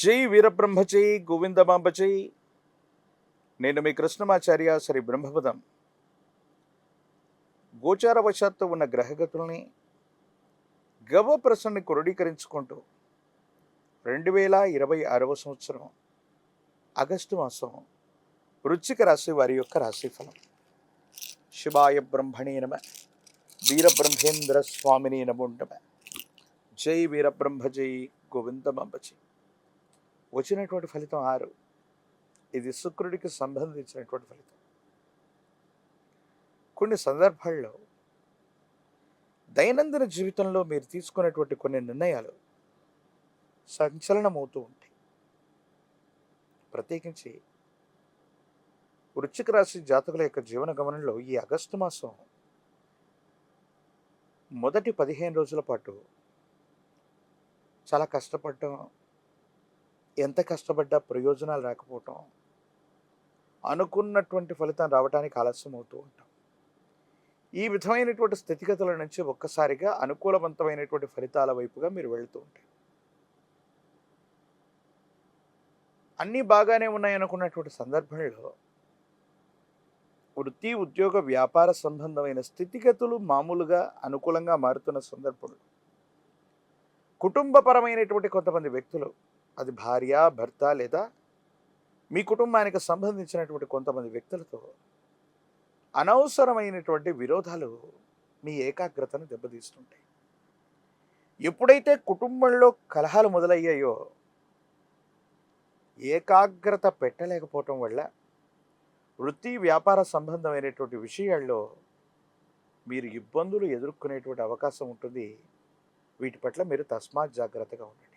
జై వీరబ్రహ్మజై గోవిందమాంబజై. నేను మీ కృష్ణమాచార్య శ్రీ బ్రహ్మపదం. గోచారవశాత్తు ఉన్న గ్రహగతుల్ని గవ్వప్రసన్ని క్రోడీకరించుకుంటూ 2026 సంవత్సరం ఆగస్టు మాసం వృశ్చిక రాశి వారి యొక్క రాశిఫలం. శివాయ బ్రహ్మణే నమ, వీరబ్రహ్మేంద్ర స్వామిని నమో నమ. జై వీరబ్రహ్మజై గోవిందమాంబజై. వచ్చినటువంటి ఫలితం 6. ఇది శుక్రుడికి సంబంధించినటువంటి ఫలితం. కొన్ని సందర్భాల్లో దైనందిన జీవితంలో మీరు తీసుకునేటువంటి కొన్ని నిర్ణయాలు సంచలనమవుతూ ఉంటాయి. ప్రత్యేకించి వృశ్చిక రాశి జాతకుల యొక్క జీవన గమనంలో ఈ ఆగస్టు మాసం మొదటి 15 రోజుల పాటు చాలా కష్టపడటం, ఎంత కష్టపడ్డా ప్రయోజనాలు రాకపోవటం, అనుకున్నటువంటి ఫలితం రావడానికి ఆలస్యం అవుతూ ఉంటాం. ఈ విధమైనటువంటి స్థితిగతుల నుంచి ఒక్కసారిగా అనుకూలవంతమైనటువంటి ఫలితాల వైపుగా మీరు వెళుతూ ఉంటారు. అన్నీ బాగానే ఉన్నాయనుకున్నటువంటి సందర్భంలో వృత్తి, ఉద్యోగ, వ్యాపార సంబంధమైన స్థితిగతులు మామూలుగా అనుకూలంగా మారుతున్న సందర్భంలో కుటుంబపరమైనటువంటి కొంతమంది వ్యక్తులు, అది భార్య, భర్త లేదా మీ కుటుంబానికి సంబంధించినటువంటి కొంతమంది వ్యక్తులతో అనవసరమైనటువంటి విరోధాలు మీ ఏకాగ్రతను దెబ్బతీస్తుంటాయి. ఎప్పుడైతే కుటుంబంలో కలహాలు మొదలయ్యాయో ఏకాగ్రత పెట్టలేకపోవటం వల్ల వృత్తి, వ్యాపార సంబంధమైనటువంటి విషయాల్లో మీరు ఇబ్బందులు ఎదుర్కొనేటువంటి అవకాశం ఉంటుంది. వీటి పట్ల మీరు తస్మాత్ జాగ్రత్తగా ఉండండి.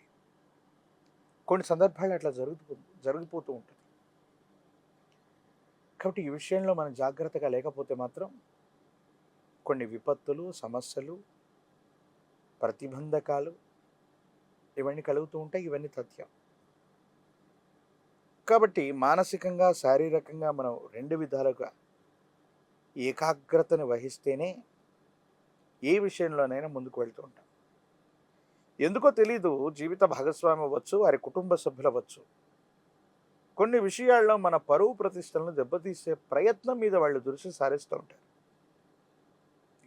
కొన్ని సందర్భాలు అట్లా జరిగిపోతూ ఉంటుంది. కాబట్టి ఈ విషయంలో మనం జాగ్రత్తగా లేకపోతే మాత్రం కొన్ని విపత్తులు, సమస్యలు, ప్రతిబంధకాలు ఇవన్నీ కలుగుతూ ఉంటాయి. ఇవన్నీ తథ్యం. కాబట్టి మానసికంగా, శారీరకంగా మనం 2 విధాలుగా ఏకాగ్రతను వహిస్తేనే ఏ విషయంలోనైనా ముందుకు వెళ్తూ ఉంటాం. ఎందుకో తెలీదు, జీవిత భాగస్వామి అవ్వచ్చు, వారి కుటుంబ సభ్యులు అవ్వచ్చు, కొన్ని విషయాల్లో మన పరువు ప్రతిష్టలను దెబ్బతీసే ప్రయత్నం మీద వాళ్ళు దృష్టి సారిస్తూ ఉంటారు.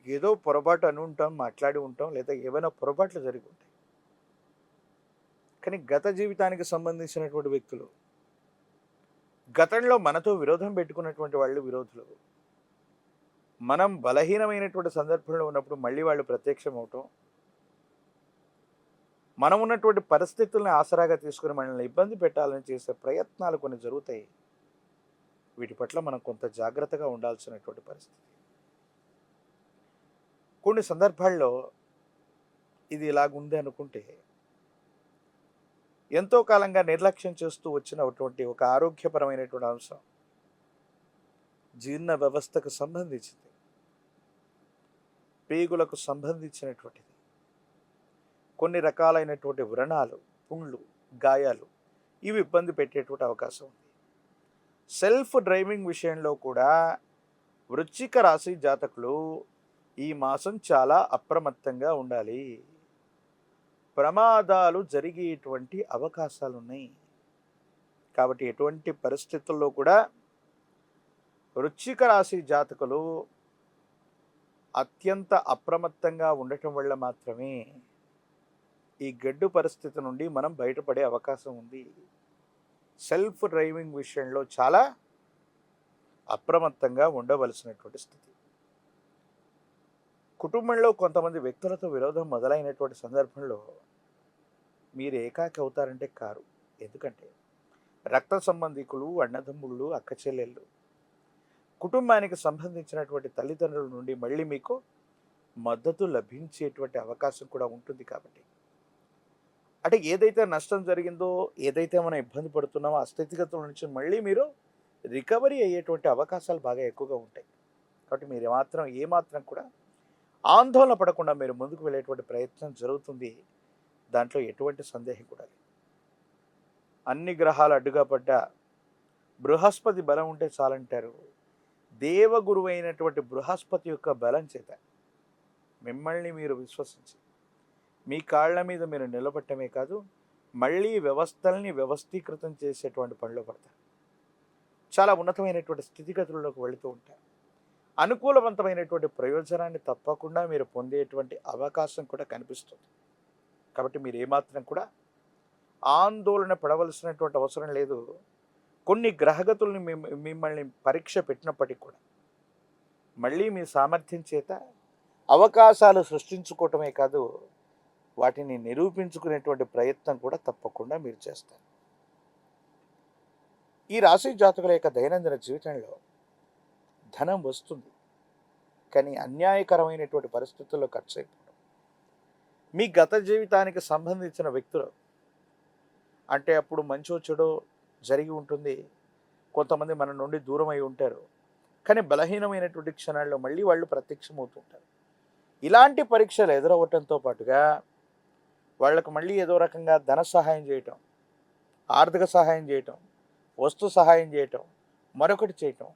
ఏదో పొరపాటు అని ఉంటాం, మాట్లాడి ఉంటాం, లేదా ఏమైనా పొరపాట్లు జరిగి ఉంటాయి. కానీ గత జీవితానికి సంబంధించినటువంటి వ్యక్తులు, గతంలో మనతో విరోధం పెట్టుకున్నటువంటి వాళ్ళు విరోధులు, మనం బలహీనమైనటువంటి సందర్భంలో ఉన్నప్పుడు మళ్ళీ వాళ్ళు ప్రత్యక్షం అవటం, మనం ఉన్నటువంటి పరిస్థితుల్ని ఆసరాగా తీసుకుని మనల్ని ఇబ్బంది పెట్టాలని చేసే ప్రయత్నాలు కొన్ని జరుగుతాయి. వీటి పట్ల మనం కొంత జాగ్రత్తగా ఉండాల్సినటువంటి పరిస్థితి. కొన్ని సందర్భాల్లో ఇది ఇలాగుంది అనుకుంటే ఎంతో కాలంగా నిర్లక్ష్యం చేస్తూ వచ్చినటువంటి ఒక ఆరోగ్యపరమైనటువంటి అంశం, జీర్ణ వ్యవస్థకు సంబంధించింది, పేగులకు సంబంధించినటువంటిది, కొన్ని రకాలైనటువంటి వ్రణాలు, పుండ్లు, గాయాలు, ఇవి ఇబ్బంది పెట్టేటువంటి అవకాశం ఉంది. సెల్ఫ్ డ్రైవింగ్ విషయంలో కూడా వృశ్చిక రాశి జాతకులు ఈ మాసం చాలా అప్రమత్తంగా ఉండాలి. ప్రమాదాలు జరిగేటువంటి అవకాశాలు ఉన్నాయి. కాబట్టి ఎటువంటి పరిస్థితుల్లో కూడా వృశ్చిక రాశి జాతకులు అత్యంత అప్రమత్తంగా ఉండటం వల్ల మాత్రమే ఈ గడ్డు పరిస్థితి నుండి మనం బయటపడే అవకాశం ఉంది. సెల్ఫ్ డ్రైవింగ్ విషయంలో చాలా అప్రమత్తంగా ఉండవలసినటువంటి స్థితి. కుటుంబంలో కొంతమంది వ్యక్తులతో విరోధం మొదలైనటువంటి సందర్భంలో మీరు ఏకాకి అవుతారంటే కారు. ఎందుకంటే రక్త సంబంధికులు, అన్నదమ్ముళ్ళు, అక్క చెల్లెళ్ళు, కుటుంబానికి సంబంధించినటువంటి తల్లిదండ్రుల నుండి మళ్ళీ మీకు మద్దతు లభించేటువంటి అవకాశం కూడా ఉంటుంది. కాబట్టి అంటే ఏదైతే నష్టం జరిగిందో, ఏదైతే మనం ఇబ్బంది పడుతున్నామో ఆ స్థితిగతుల నుంచి మళ్ళీ మీరు రికవరీ అయ్యేటువంటి అవకాశాలు బాగా ఎక్కువగా ఉంటాయి. కాబట్టి మీరు ఏమాత్రం కూడా ఆందోళన పడకుండా మీరు ముందుకు వెళ్ళేటువంటి ప్రయత్నం జరుగుతుంది. దాంట్లో ఎటువంటి సందేహం కూడా లేదు. అన్ని గ్రహాలు అడ్డుగా పడ్డా బృహస్పతి బలం ఉంటే చాలంటారు. దేవగురువు అయినటువంటి బృహస్పతి యొక్క బలం చేత మిమ్మల్ని మీరు విశ్వసించి మీ కాళ్ళ మీద మీరు నిలబట్టమే కాదు, మళ్ళీ వ్యవస్థల్ని వ్యవస్థీకృతం చేసేటువంటి పనిలో పడతారు. చాలా ఉన్నతమైనటువంటి స్థితిగతుల్లోకి వెళుతూ ఉంటారు. అనుకూలవంతమైనటువంటి ప్రయోజనాన్ని తప్పకుండా మీరు పొందేటువంటి అవకాశం కూడా కనిపిస్తుంది. కాబట్టి మీరు ఏమాత్రం కూడా ఆందోళన పడవలసినటువంటి అవసరం లేదు. కొన్ని గ్రహగతుల్ని మిమ్మల్ని పరీక్ష పెట్టినప్పటికీ కూడా మళ్ళీ మీ సామర్థ్యం చేత అవకాశాలు సృష్టించుకోవటమే కాదు, వాటిని నిరూపించుకునేటువంటి ప్రయత్నం కూడా తప్పకుండా మీరు చేస్తారు. ఈ రాశి జాతకుల యొక్క దైనందిన జీవితంలో ధనం వస్తుంది, కానీ అన్యాయకరమైనటువంటి పరిస్థితుల్లో ఖర్చు అయిపోవడం. మీ గత జీవితానికి సంబంధించిన వ్యక్తులు అంటే అప్పుడు మంచో చెడో జరిగి ఉంటుంది, కొంతమంది మన నుండి దూరం అయి ఉంటారు, కానీ బలహీనమైనటువంటి క్షణాల్లో మళ్ళీ వాళ్ళు ప్రత్యక్షమవుతుంటారు. ఇలాంటి పరీక్షలు ఎదురవ్వటంతో పాటుగా వాళ్లకు మళ్ళీ ఏదో రకంగా ధన సహాయం చేయటం, ఆర్థిక సహాయం చేయటం, వస్తు సహాయం చేయటం, మరొకటి చేయటం,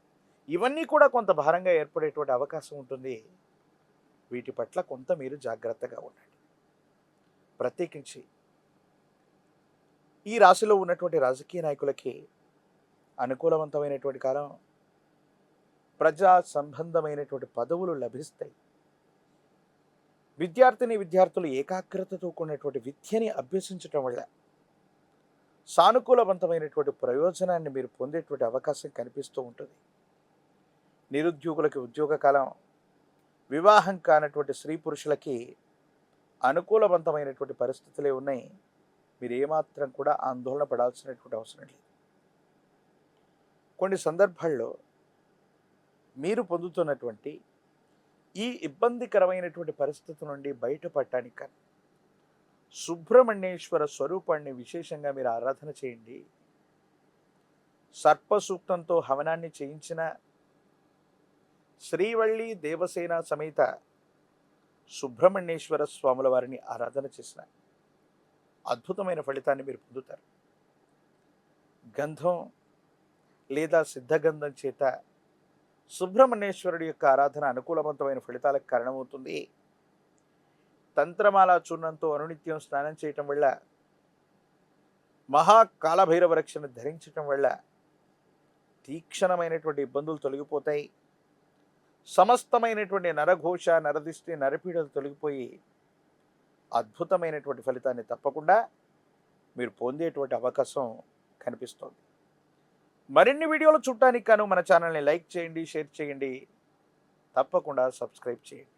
ఇవన్నీ కూడా కొంత భారంగా ఏర్పడేటువంటి అవకాశం ఉంటుంది. వీటి పట్ల కొంత మీరు జాగ్రత్తగా ఉండండి. ప్రత్యేకించి ఈ రాశిలో ఉన్నటువంటి రాజకీయ నాయకులకి అనుకూలవంతమైనటువంటి కాలం. ప్రజా సంబంధమైనటువంటి పదవులు లభిస్తాయి. విద్యార్థులు ఏకాగ్రతతో కూడినటువంటి విద్యని అభ్యసించటం వల్ల సానుకూలవంతమైనటువంటి ప్రయోజనాన్ని మీరు పొందేటువంటి అవకాశం కనిపిస్తూ ఉంటుంది. నిరుద్యోగులకి ఉద్యోగ కాలం. వివాహం కానటువంటి స్త్రీ పురుషులకి అనుకూలవంతమైనటువంటి పరిస్థితులే ఉన్నాయి. మీరు ఏమాత్రం కూడా ఆందోళన పడాల్సినటువంటి అవసరం లేదు. కొన్ని సందర్భాల్లో మీరు పొందుతున్నటువంటి ఈ ఇబ్బందికరమైనటువంటి పరిస్థితి నుండి బయటపడటానికి కానీ సుబ్రహ్మణ్యేశ్వర స్వరూపాన్ని విశేషంగా మీరు ఆరాధన చేయండి. సర్పసూక్తంతో హవనాన్ని చేయించిన, శ్రీవల్లి దేవసేన సమేత సుబ్రహ్మణ్యేశ్వర స్వాముల వారిని ఆరాధన చేసిన అద్భుతమైన ఫలితాన్ని మీరు పొందుతారు. గంధం లేదా సిద్ధగంధం చేత సుబ్రహ్మణ్యేశ్వరుడి యొక్క ఆరాధన అనుకూలవంతమైన ఫలితాలకు కారణమవుతుంది. తంత్రమాల చూర్ణంతో అనునిత్యం స్నానం చేయటం వల్ల, మహాకాలభైరవ రక్షణ ధరించటం వల్ల తీక్షణమైనటువంటి ఇబ్బందులు తొలగిపోతాయి. సమస్తమైనటువంటి నరఘోష, నరదిష్టి, నరపీడలు తొలగిపోయి అద్భుతమైనటువంటి ఫలితాన్ని తప్పకుండా మీరు పొందేటువంటి అవకాశం కనిపిస్తోంది. మరిన్ని వీడియోలు చూడటానికి గాను మన ఛానల్ని లైక్ చేయండి, షేర్ చేయండి, తప్పకుండా సబ్స్క్రైబ్ చేయండి.